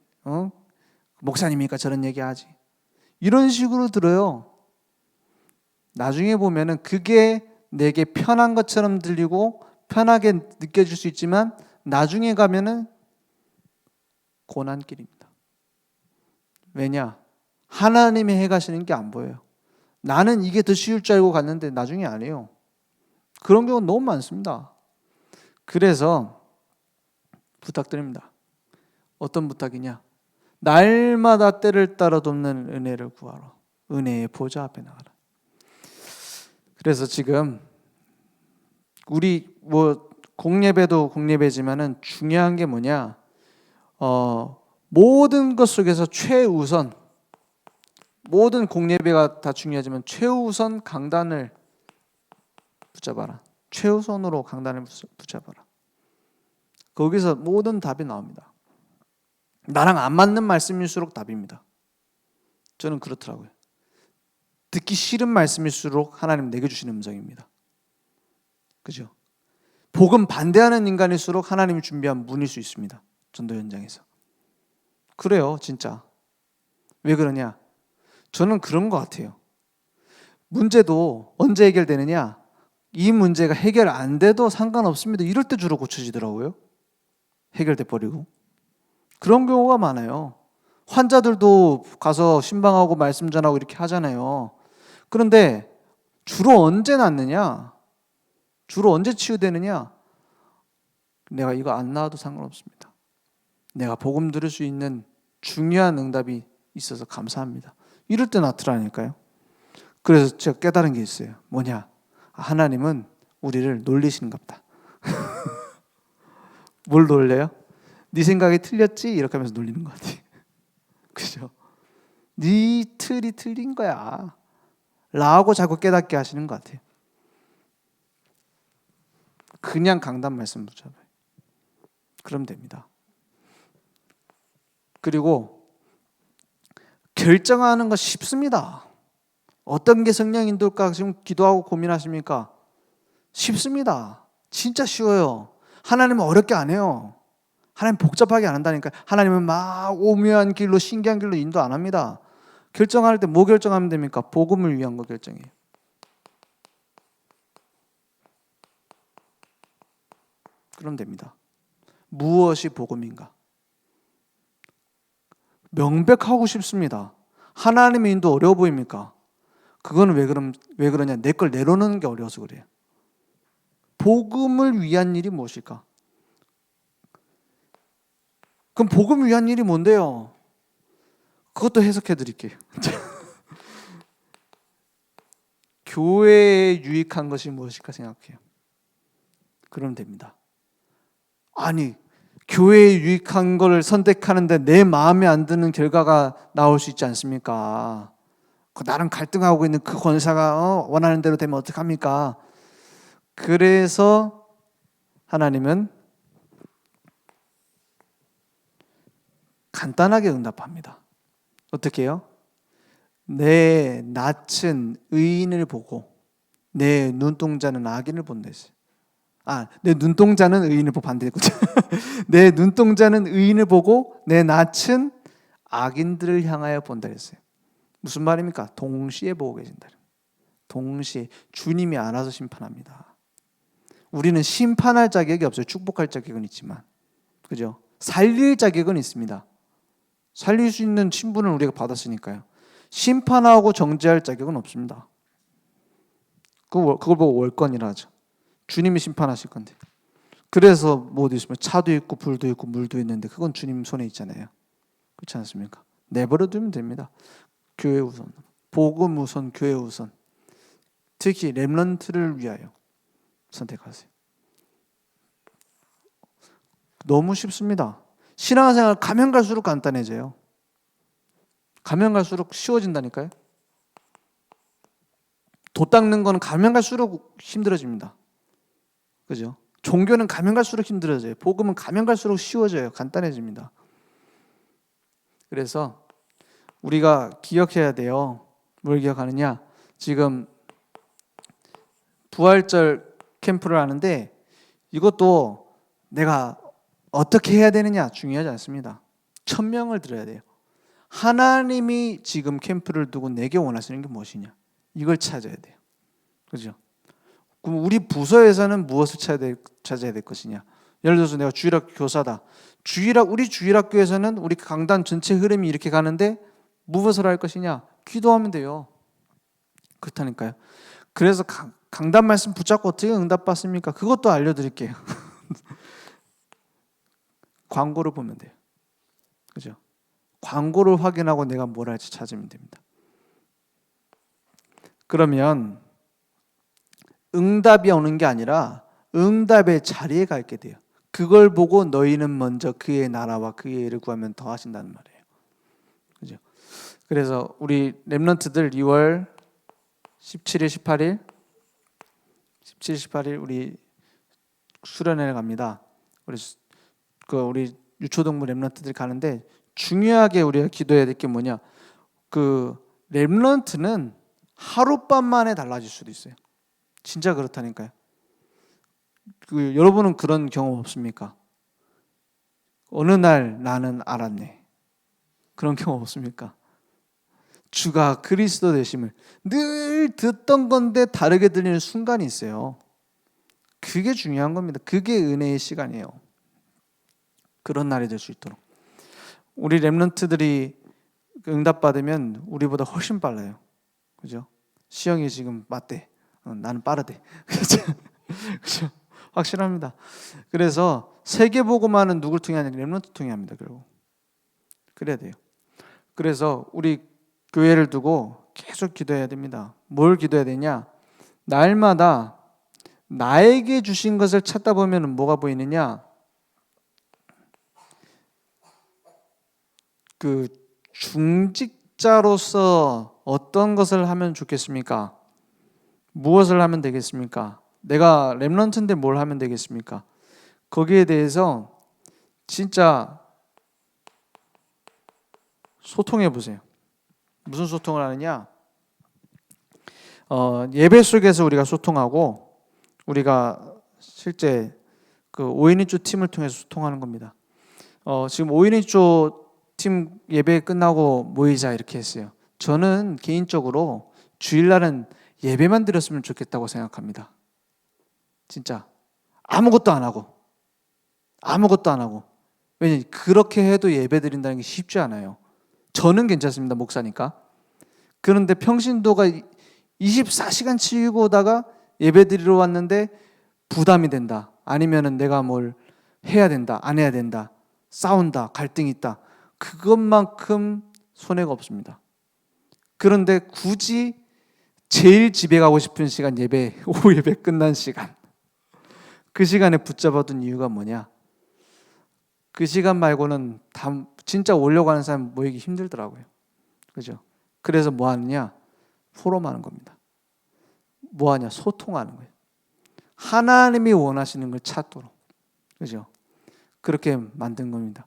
목사님이니까 저런 얘기하지. 이런 식으로 들어요. 나중에 보면은 그게 내게 편한 것처럼 들리고 편하게 느껴질 수 있지만 나중에 가면은 고난길입니다. 왜냐? 하나님이 해가시는 게 안 보여요. 나는 이게 더 쉬울 줄 알고 갔는데 나중에 안 해요. 그런 경우 너무 많습니다. 그래서 부탁드립니다. 어떤 부탁이냐? 날마다 때를 따라 돕는 은혜를 구하라. 은혜의 보좌 앞에 나가라. 그래서 지금 우리 공예배도 공예배지만은 중요한 게 뭐냐? 모든 것 속에서 최우선, 모든 공예배가 다 중요하지만 최우선 강단을 붙잡아라. 최우선으로 강단을 붙잡아라. 거기서 모든 답이 나옵니다. 나랑 안 맞는 말씀일수록 답입니다. 저는 그렇더라고요. 듣기 싫은 말씀일수록 하나님 내게 주시는 음성입니다. 그죠? 복음 반대하는 인간일수록 하나님이 준비한 문일 수 있습니다. 전도 현장에서. 그래요, 진짜. 왜 그러냐? 저는 그런 것 같아요. 문제도 언제 해결되느냐? 이 문제가 해결 안 돼도 상관없습니다. 이럴 때 주로 고쳐지더라고요. 해결돼 버리고. 그런 경우가 많아요. 환자들도 가서 신방하고 말씀 전하고 이렇게 하잖아요. 그런데 주로 언제 낫느냐? 주로 언제 치유되느냐? 내가 이거 안 나와도 상관없습니다. 내가 복음 들을 수 있는 중요한 응답이 있어서 감사합니다. 이럴 때 낫더라니까요. 그래서 제가 깨달은 게 있어요. 뭐냐? 하나님은 우리를 놀리시는갑다. 뭘 놀래요? 네 생각이 틀렸지? 이렇게 하면서 놀리는 것 같아요. 그죠? 네 틀이 틀린 거야 라고 자꾸 깨닫게 하시는 것 같아요. 그냥 강단 말씀 붙잡아요. 그럼 됩니다. 그리고 결정하는 거 쉽습니다. 어떤 게 성령 인도일까 지금 기도하고 고민하십니까? 쉽습니다. 진짜 쉬워요. 하나님은 어렵게 안 해요. 하나님 복잡하게 안 한다니까. 하나님은 막 오묘한 길로 신기한 길로 인도 안 합니다. 결정할 때 뭐 결정하면 됩니까? 복음을 위한 거 결정해요. 그럼 됩니다. 무엇이 복음인가? 명백하고 쉽습니다. 하나님의 인도 어려워 보입니까? 그거는 왜 그러냐? 내 걸 내려놓는 게 어려워서 그래요. 복음을 위한 일이 무엇일까? 그럼 복음을 위한 일이 뭔데요? 그것도 해석해 드릴게요. 교회에 유익한 것이 무엇일까 생각해요. 그러면 됩니다. 아니, 교회에 유익한 걸 선택하는데 내 마음에 안 드는 결과가 나올 수 있지 않습니까? 나랑 갈등하고 있는 그 권사가 원하는 대로 되면 어떡합니까? 그래서 하나님은 간단하게 응답합니다. 어떻게 해요? 내 낯은 의인을 보고 내 눈동자는 악인을 본다 했어요. 내 눈동자는 의인을 보고 반대했거든요. 내 눈동자는 의인을 보고 내 낯은 악인들을 향하여 본다 했어요. 무슨 말입니까? 동시에 보고 계신다. 동시에 주님이 알아서 심판합니다. 우리는 심판할 자격이 없어요. 축복할 자격은 있지만, 그죠? 살릴 자격은 있습니다. 살릴 수 있는 신분을 우리가 받았으니까요. 심판하고 정죄할 자격은 없습니다. 그걸 보고 월권이라 하죠. 주님이 심판하실 건데. 그래서 뭐 어디 있으면 차도 있고 불도 있고 물도 있는데 그건 주님 손에 있잖아요. 그렇지 않습니까? 내버려 두면 됩니다. 교회 우선, 복음 우선, 교회 우선. 특히 렘넌트를 위하여 선택하세요. 너무 쉽습니다. 신앙생활 가면 갈수록 간단해져요. 가면 갈수록 쉬워진다니까요. 도 닦는 건 가면 갈수록 힘들어집니다. 그죠? 종교는 가면 갈수록 힘들어져요. 복음은 가면 갈수록 쉬워져요. 간단해집니다. 그래서 우리가 기억해야 돼요. 뭘 기억하느냐? 지금 부활절 캠프를 하는데 이것도 내가 어떻게 해야 되느냐 중요하지 않습니다. 1000명을 들어야 돼요. 하나님이 지금 캠프를 두고 내게 원하시는 게 무엇이냐? 이걸 찾아야 돼요. 그죠? 그럼 우리 부서에서는 무엇을 찾아야 될 것이냐? 예를 들어서 내가 주일학교 교사다. 우리 주일학교에서는 우리 강단 전체 흐름이 이렇게 가는데 무엇을 할 것이냐? 기도하면 돼요. 그렇다니까요. 그래서 강단 말씀 붙잡고 어떻게 응답받습니까? 그것도 알려드릴게요. 광고를 보면 돼요. 그죠? 광고를 확인하고 내가 뭘 할지 찾으면 됩니다. 그러면 응답이 오는 게 아니라 응답의 자리에 가 있게 돼요. 그걸 보고 너희는 먼저 그의 나라와 그의 일을 구하면 더 하신다는 말이에요. 그죠? 그래서 우리 렘넌트들 2월 17일, 18일 우리 수련회를 갑니다. 우리 유초동부 렘넌트들이 가는데 중요하게 우리가 기도해야 될 게 뭐냐? 그 렘넌트는 하룻밤 만에 달라질 수도 있어요. 진짜 그렇다니까요. 여러분은 그런 경험 없습니까? 어느 날 나는 알았네. 그런 경험 없습니까? 주가 그리스도 되심을 늘 듣던 건데 다르게 들리는 순간이 있어요. 그게 중요한 겁니다. 그게 은혜의 시간이에요. 그런 날이 될 수 있도록. 우리 렘넌트들이 응답받으면 우리보다 훨씬 빨라요. 그죠? 시영이 지금 맞대. 나는 빠르대. 그죠? 확실합니다. 그래서 세계복음화는 누굴 통해 하냐? 렘넌트 통해 합니다. 결국. 그래야 돼요. 그래서 우리 교회를 두고 계속 기도해야 됩니다. 뭘 기도해야 되냐? 날마다 나에게 주신 것을 찾다 보면 뭐가 보이느냐? 그 중직자로서 어떤 것을 하면 좋겠습니까? 무엇을 하면 되겠습니까? 내가 렘넌트인데 뭘 하면 되겠습니까? 거기에 대해서 진짜 소통해 보세요. 무슨 소통을 하느냐? 예배 속에서 우리가 소통하고 우리가 실제 그 5인 1조 팀을 통해서 소통하는 겁니다. 지금 5인 1조 팀 예배 끝나고 모이자 이렇게 했어요. 저는 개인적으로 주일날은 예배만 드렸으면 좋겠다고 생각합니다. 진짜 아무것도 안 하고 왜냐면 그렇게 해도 예배 드린다는 게 쉽지 않아요. 저는 괜찮습니다. 목사니까. 그런데 평신도가 24시간 치이고 오다가 예배 드리러 왔는데 부담이 된다. 아니면은 내가 뭘 해야 된다. 안 해야 된다. 싸운다. 갈등이 있다. 그것만큼 손해가 없습니다. 그런데 굳이 제일 집에 가고 싶은 시간 예배, 오후 예배 끝난 시간. 그 시간에 붙잡아둔 이유가 뭐냐? 그 시간 말고는 진짜 오려고 하는 사람 모이기 힘들더라고요. 그죠? 그래서 뭐 하느냐? 포럼하는 겁니다. 뭐 하냐? 소통하는 거예요. 하나님이 원하시는 걸 찾도록. 그죠? 그렇게 만든 겁니다.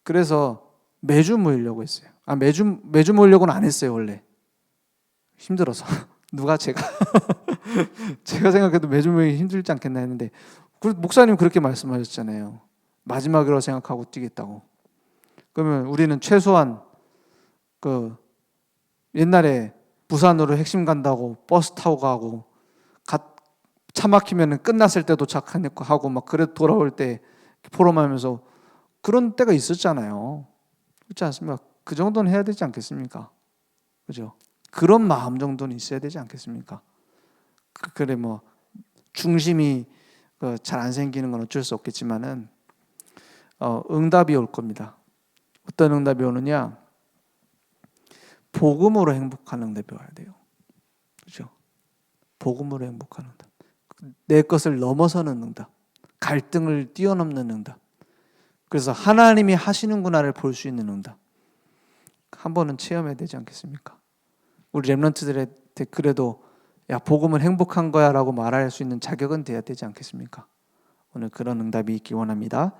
그래서 매주 모이려고 했어요. 매주 모이려고는 안 했어요, 원래. 힘들어서. 제가 생각해도 매주 모이기 힘들지 않겠나 했는데, 목사님 그렇게 말씀하셨잖아요. 마지막이라고 생각하고 뛰겠다고. 그러면 우리는 최소한 옛날에 부산으로 핵심 간다고 버스 타고 가고 차 막히면 끝났을 때 도착하고 막 그래 돌아올 때 포럼하면서 그런 때가 있었잖아요. 그렇지 않습니까? 그 정도는 해야 되지 않겠습니까? 그죠? 그런 마음 정도는 있어야 되지 않겠습니까? 그래 뭐 중심이 잘 안 생기는 건 어쩔 수 없겠지만은 응답이 올 겁니다. 어떤 응답이 오느냐? 복음으로 행복한 응답이 와야 돼요. 그죠? 복음으로 행복한 응답. 내 것을 넘어서는 응답. 갈등을 뛰어넘는 응답. 그래서 하나님이 하시는구나를 볼 수 있는 응답. 한 번은 체험해야 되지 않겠습니까? 우리 렘넌트들한테 그래도 야 복음은 행복한 거야 라고 말할 수 있는 자격은 돼야 되지 않겠습니까? 오늘 그런 응답이 있기 원합니다.